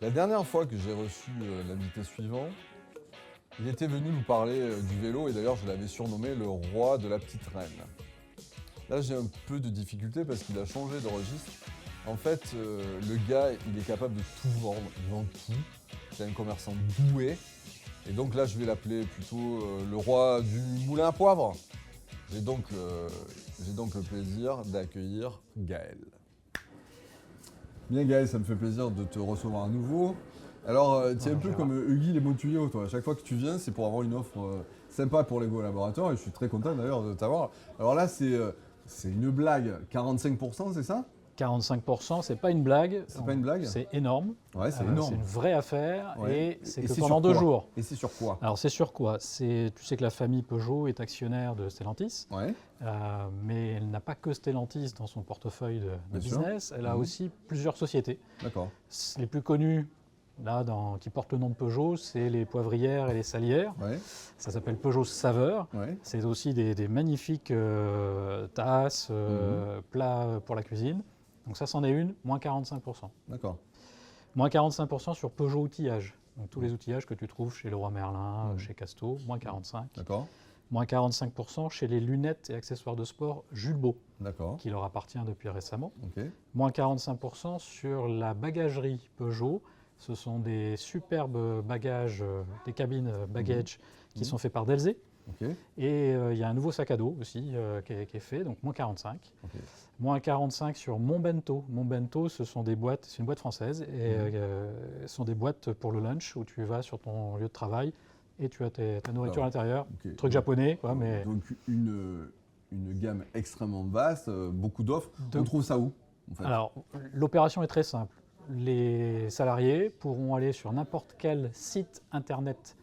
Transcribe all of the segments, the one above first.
La dernière fois que j'ai reçu l'invité suivant, il était venu nous parler du vélo et d'ailleurs je l'avais surnommé le roi de la petite reine. Là j'ai un peu de difficulté parce qu'il a changé de registre. En fait, le gars, il est capable de tout vendre, il vend tout. C'est un commerçant doué. Et donc là, je vais l'appeler plutôt le roi du moulin à poivre. J'ai donc le plaisir d'accueillir Gaël. Bien Gaël, ça me fait plaisir de te recevoir à nouveau. Alors, tu es un peu comme Huggy les Montuyaux, toi. À chaque fois que tu viens, c'est pour avoir une offre sympa pour les collaborateurs. Et je suis très content d'ailleurs de t'avoir. Alors là, c'est une blague. 45%, c'est ça ? 45%, c'est pas une blague. C'est pas une blague ? C'est énorme. Ouais, c'est énorme. C'est une vraie affaire et c'est que c'est pendant sur 2 quoi jours. Et c'est sur quoi ? Alors c'est sur quoi ? Tu sais que la famille Peugeot est actionnaire de Stellantis, Ouais. mais elle n'a pas que Stellantis dans son portefeuille de Bien sûr. business, elle a aussi plusieurs sociétés. D'accord. Les plus connues, là, qui portent le nom de Peugeot, c'est les poivrières et les salières. Ouais. Ça s'appelle Peugeot Saveur. Ouais. C'est aussi des magnifiques tasses, plats pour la cuisine. Donc ça, c'en est une, moins 45%. D'accord. Moins 45% sur Peugeot Outillage. Donc tous les outillages que tu trouves chez Leroy Merlin, chez Casto, moins 45. D'accord. Moins 45% chez les lunettes et accessoires de sport Jules Beau, D'accord. qui leur appartient depuis récemment. Ok. Moins 45% sur la bagagerie Peugeot. Ce sont des superbes bagages, des cabines baggage qui sont faits par Delzé. Ok. Et il y a un nouveau sac à dos aussi qui est fait, donc moins 45. Ok. Moins 45 sur Mon Bento. Mon Bento, c'est une boîte française, et ce sont des boîtes pour le lunch où tu vas sur ton lieu de travail et tu as ta nourriture à l'intérieur. Ok. Truc japonais, quoi, mais Donc une gamme extrêmement vaste, beaucoup d'offres. On trouve ça où en fait ? Alors, l'opération est très simple. Les salariés pourront aller sur n'importe quel site internet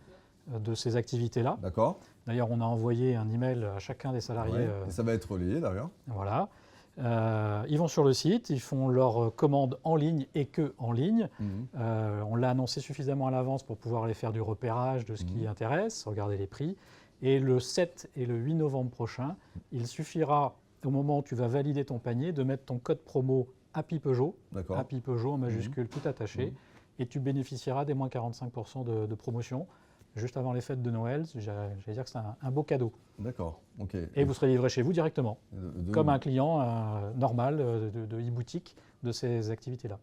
de ces activités-là. D'accord. D'ailleurs, on a envoyé un email à chacun des salariés. Ouais. Et ça va être relayé d'ailleurs. Voilà. Ils vont sur le site, ils font leur commande en ligne et que en ligne. On l'a annoncé suffisamment à l'avance pour pouvoir aller faire du repérage de ce qui intéresse, regarder les prix. Et le 7 et le 8 novembre prochain, il suffira, au moment où tu vas valider ton panier, de mettre ton code promo Happy Peugeot, D'accord. Happy Peugeot en majuscule tout attaché, et tu bénéficieras des moins 45% de promotion. Juste avant les fêtes de Noël, j'allais dire que c'est un beau cadeau. D'accord. Ok. Et vous serez livré chez vous directement, Donc- comme un client normal de e-boutique de ces activités-là.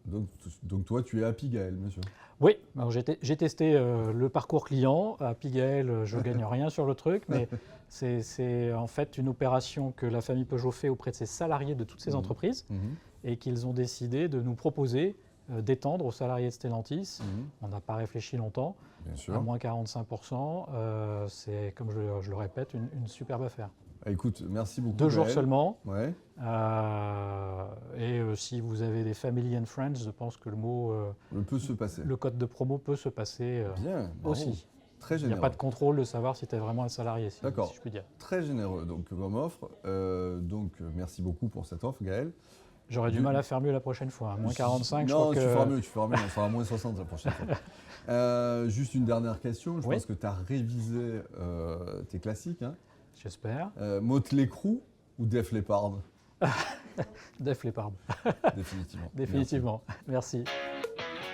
Donc toi, tu es Happy Gaël, monsieur. Oui, alors j'ai testé le parcours client. À Pigael, je ne gagne rien sur le truc, mais c'est en fait une opération que la famille Peugeot fait auprès de ses salariés de toutes ces entreprises et qu'ils ont décidé de nous proposer d'étendre aux salariés de Stellantis. On n'a pas réfléchi longtemps. Bien À sûr. moins 45%, c'est, comme je le répète, une superbe affaire. Écoute, merci beaucoup. 2 jours Gaël. seulement. Ouais. Et si vous avez des family and friends, je pense que Le peut se passer. le code de promo peut se passer Bien. Bravo. aussi. Très Il n'y a généreux. pas de contrôle de savoir si tu es vraiment un salarié, si D'accord. je puis dire. Très généreux donc comme offre. Merci beaucoup pour cette offre, Gaël. J'aurais du mal à faire mieux la prochaine fois. Moins 45, je non, crois que... tu feras mieux, on sera à moins 60 la prochaine fois. Juste une dernière question. Je Oui. pense que tu as révisé tes classiques. Hein. J'espère. Motley Crue ou Def Leppard Def Leppard. Définitivement. Définitivement. Merci.